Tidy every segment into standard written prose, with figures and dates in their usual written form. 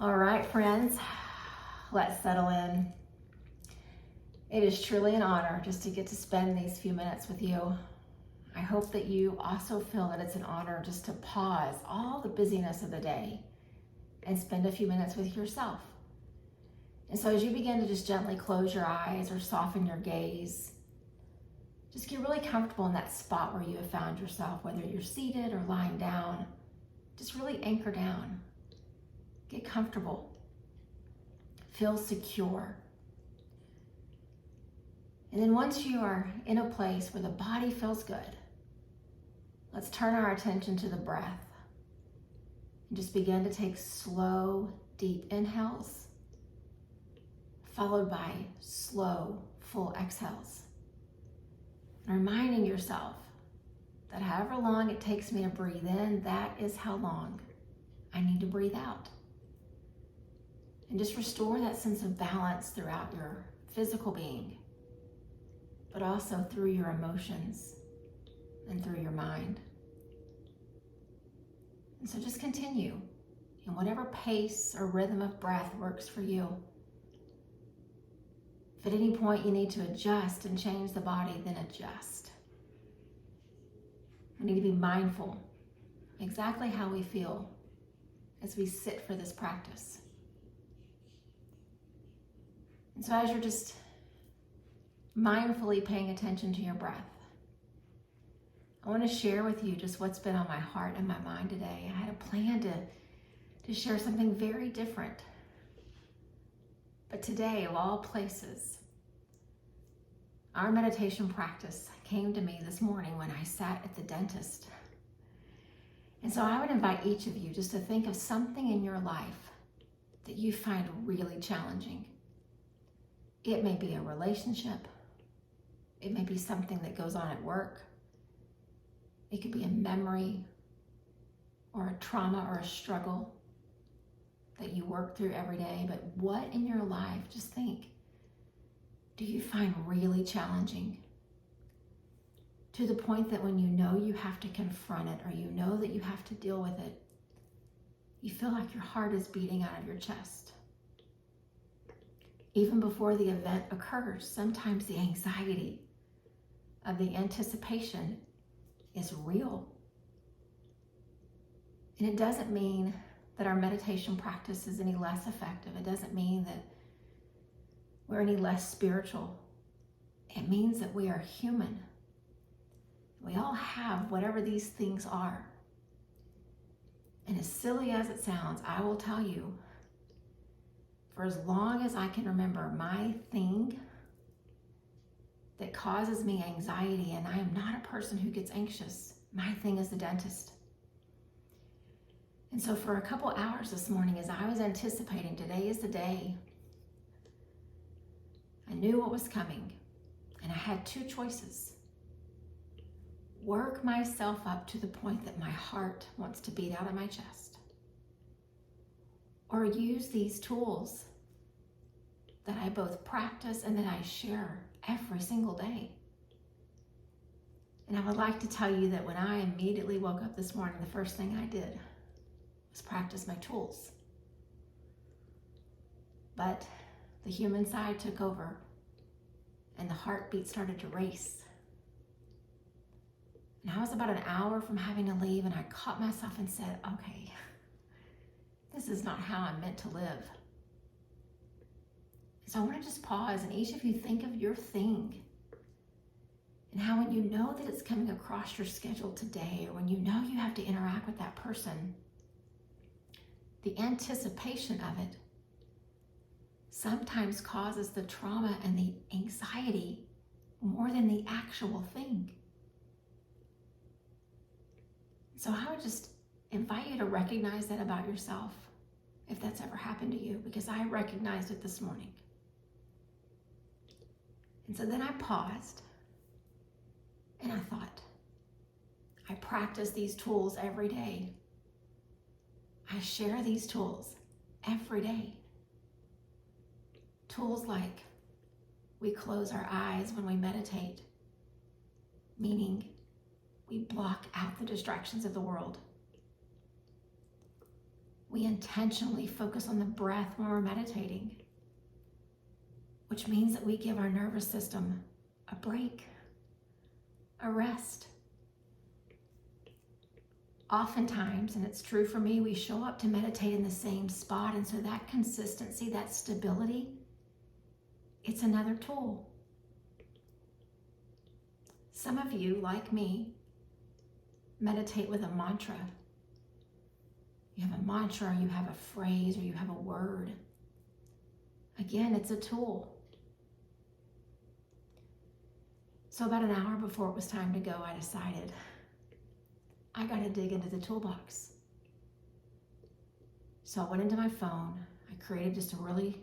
All right, friends, let's settle in. It is truly an honor just to get to spend these few minutes with you. I hope that you also feel that it's an honor just to pause all the busyness of the day and spend a few minutes with yourself. And so as you begin to just gently close your eyes or soften your gaze, just get really comfortable in that spot where you have found yourself, whether you're seated or lying down. Just really anchor down. Get comfortable. Feel secure. And then once you are in a place where the body feels good, let's turn our attention to the breath and just begin to take slow, deep inhales, followed by slow, full exhales. And reminding yourself that however long it takes me to breathe in, that is how long I need to breathe out. And just restore that sense of balance throughout your physical being, but also through your emotions and through your mind. And so just continue in whatever pace or rhythm of breath works for you. If at any point you need to adjust and change the body, then adjust. We need to be mindful exactly how we feel as we sit for this practice. And so as you're just mindfully paying attention to your breath, I want to share with you just what's been on my heart and my mind today. I had a plan to share something very different. But today, of all places, our meditation practice came to me this morning when I sat at the dentist. And so I would invite each of you just to think of something in your life that you find really challenging. It may be a relationship. It may be something that goes on at work. It could be a memory or a trauma or a struggle that you work through every day. But what in your life, just think, do you find really challenging? To the point that when you know you have to confront it or you know that you have to deal with it, you feel like your heart is beating out of your chest. Even before the event occurs, sometimes the anxiety of the anticipation is real. And it doesn't mean that our meditation practice is any less effective. It doesn't mean that we're any less spiritual. It means that we are human. We all have whatever these things are. And as silly as it sounds, I will tell you, for as long as I can remember, my thing that causes me anxiety, and I am not a person who gets anxious, my thing is the dentist. And so for a couple hours this morning, as I was anticipating today is the day, I knew what was coming, and I had two choices. Work myself up to the point that my heart wants to beat out of my chest, or use these tools that I both practice and that I share every single day. And I would like to tell you that when I immediately woke up this morning, the first thing I did was practice my tools. But the human side took over and the heartbeat started to race. And I was about an hour from having to leave, and I caught myself and said, okay, this is not how I'm meant to live. So I want to just pause, and each of you think of your thing and how when you know that it's coming across your schedule today, or when you know you have to interact with that person, the anticipation of it sometimes causes the trauma and the anxiety more than the actual thing. So I would just invite you to recognize that about yourself, if that's ever happened to you, because I recognized it this morning. And so then I paused and I thought, I practice these tools every day. I share these tools every day. Tools like we close our eyes when we meditate, meaning block out the distractions of the world. We intentionally focus on the breath when we're meditating, which means that we give our nervous system a break, a rest. Oftentimes, and it's true for me, we show up to meditate in the same spot, and so that consistency, that stability, it's another tool. Some of you, like me, meditate with a mantra. You have a mantra, or you have a phrase, or you have a word. Again, it's a tool. So about an hour before it was time to go, I decided I got to dig into the toolbox. So I went into my phone. I created just a really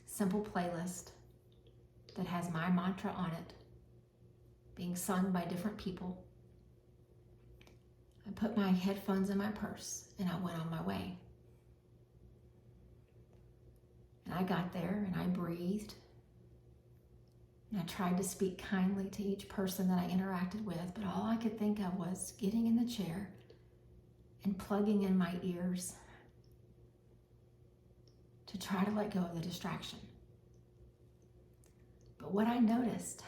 simple playlist that has my mantra on it, being sung by different people. I put my headphones in my purse and I went on my way. And I got there and I breathed. And I tried to speak kindly to each person that I interacted with, but all I could think of was getting in the chair and plugging in my ears to try to let go of the distraction. But what I noticed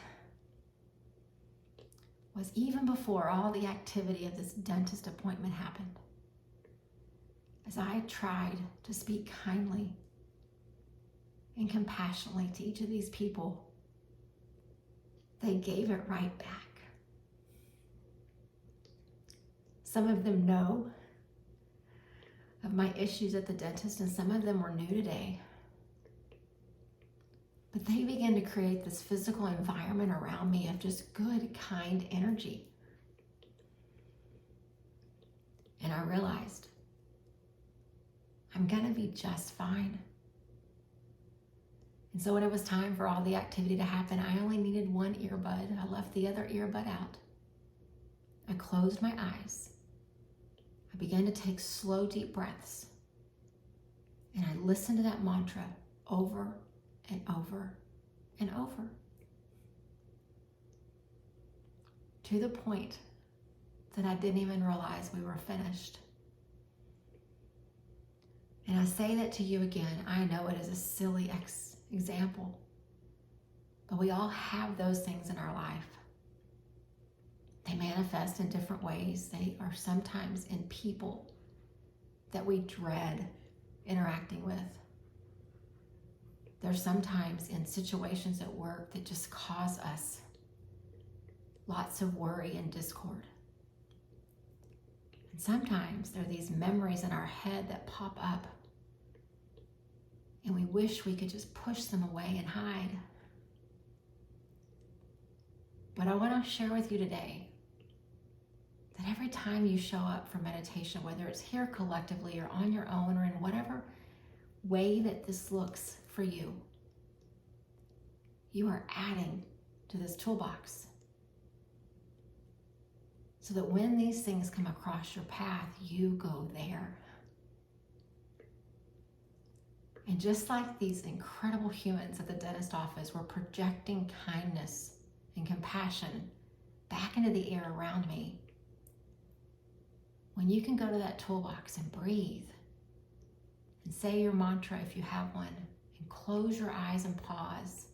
was even before all the activity of this dentist appointment happened, as I tried to speak kindly and compassionately to each of these people, they gave it right back. Some of them know of my issues at the dentist, and some of them were new today. But they began to create this physical environment around me of just good, kind energy. And I realized I'm gonna be just fine. And so when it was time for all the activity to happen, I only needed one earbud. I left the other earbud out. I closed my eyes. I began to take slow, deep breaths. And I listened to that mantra over and over and over, to the point that I didn't even realize we were finished. And I say that to you again. I know it is a silly example, but we all have those things in our life. They manifest in different ways. They are sometimes in people that we dread interacting with. They're sometimes in situations at work that just cause us lots of worry and discord. And sometimes there are these memories in our head that pop up, and we wish we could just push them away and hide. But I want to share with you today that every time you show up for meditation, whether it's here collectively or on your own or in whatever way that this looks for you, you are adding to this toolbox. So that when these things come across your path, you go there. And just like these incredible humans at the dentist office were projecting kindness and compassion back into the air around me, when you can go to that toolbox and breathe and say your mantra if you have one, and close your eyes and pause,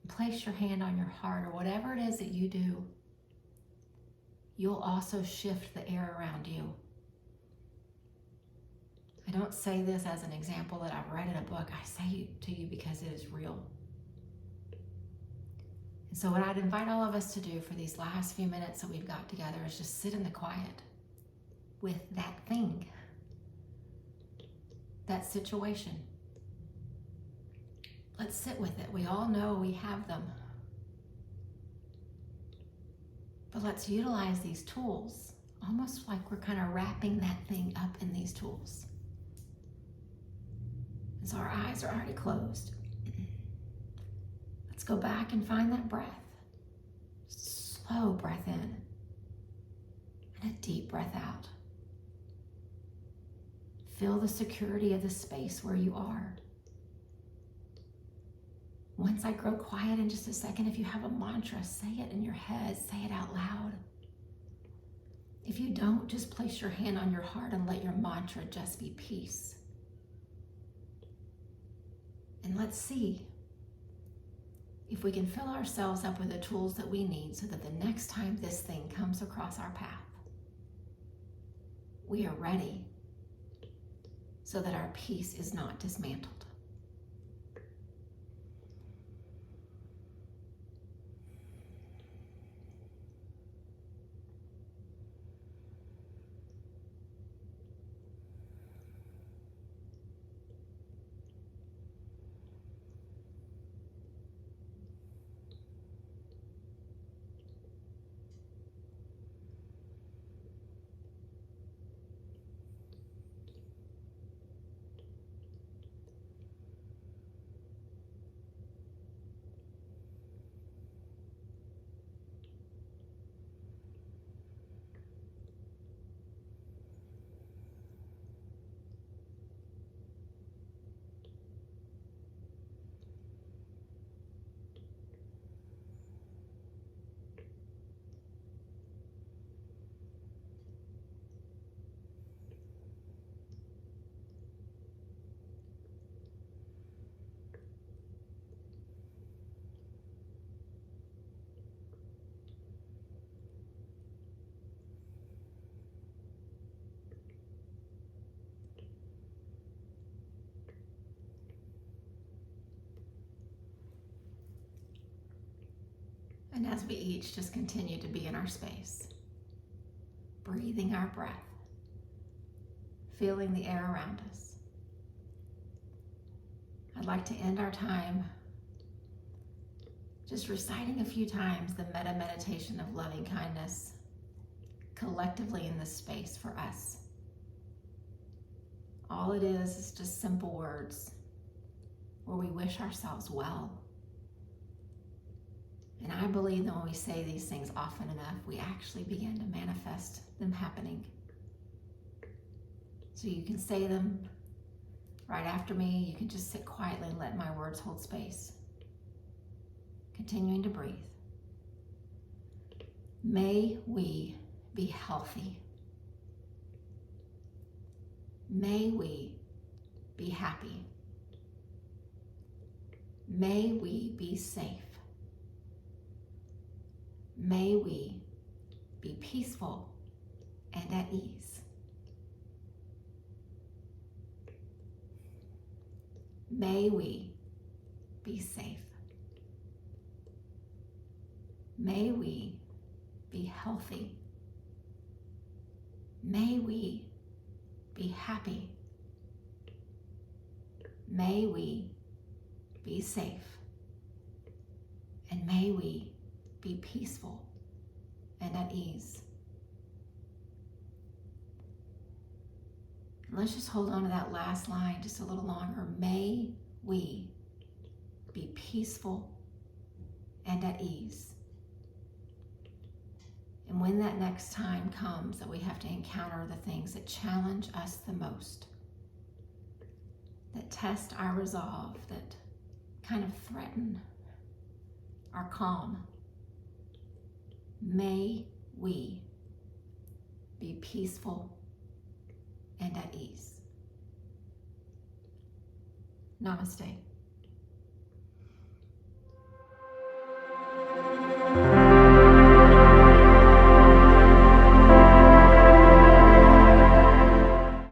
and place your hand on your heart or whatever it is that you do, you'll also shift the air around you. I don't say this as an example that I've read in a book. I say it to you because it is real. And so what I'd invite all of us to do for these last few minutes that we've got together is just sit in the quiet with that thing, that situation. Let's sit with it. We all know we have them. But let's utilize these tools almost like we're kind of wrapping that thing up in these tools. And so our eyes are already closed. Let's go back and find that breath. Slow breath in and a deep breath out. Feel the security of the space where you are. Once I grow quiet in just a second, if you have a mantra, say it in your head, say it out loud. If you don't, just place your hand on your heart and let your mantra just be peace. And let's see if we can fill ourselves up with the tools that we need so that the next time this thing comes across our path, we are ready so that our peace is not dismantled. And as we each just continue to be in our space, breathing our breath, feeling the air around us, I'd like to end our time just reciting a few times the metta meditation of loving kindness collectively in this space for us. All it is just simple words where we wish ourselves well. And I believe that when we say these things often enough, we actually begin to manifest them happening. So you can say them right after me. You can just sit quietly and let my words hold space. Continuing to breathe. May we be healthy. May we be happy. May we be safe. May we be peaceful and at ease. May we be safe. May we be healthy. May we be happy. May we be safe. And may we be peaceful and at ease. And let's just hold on to that last line just a little longer. May we be peaceful and at ease. And when that next time comes that we have to encounter the things that challenge us the most, that test our resolve, that kind of threaten our calm, may we be peaceful and at ease. Namaste.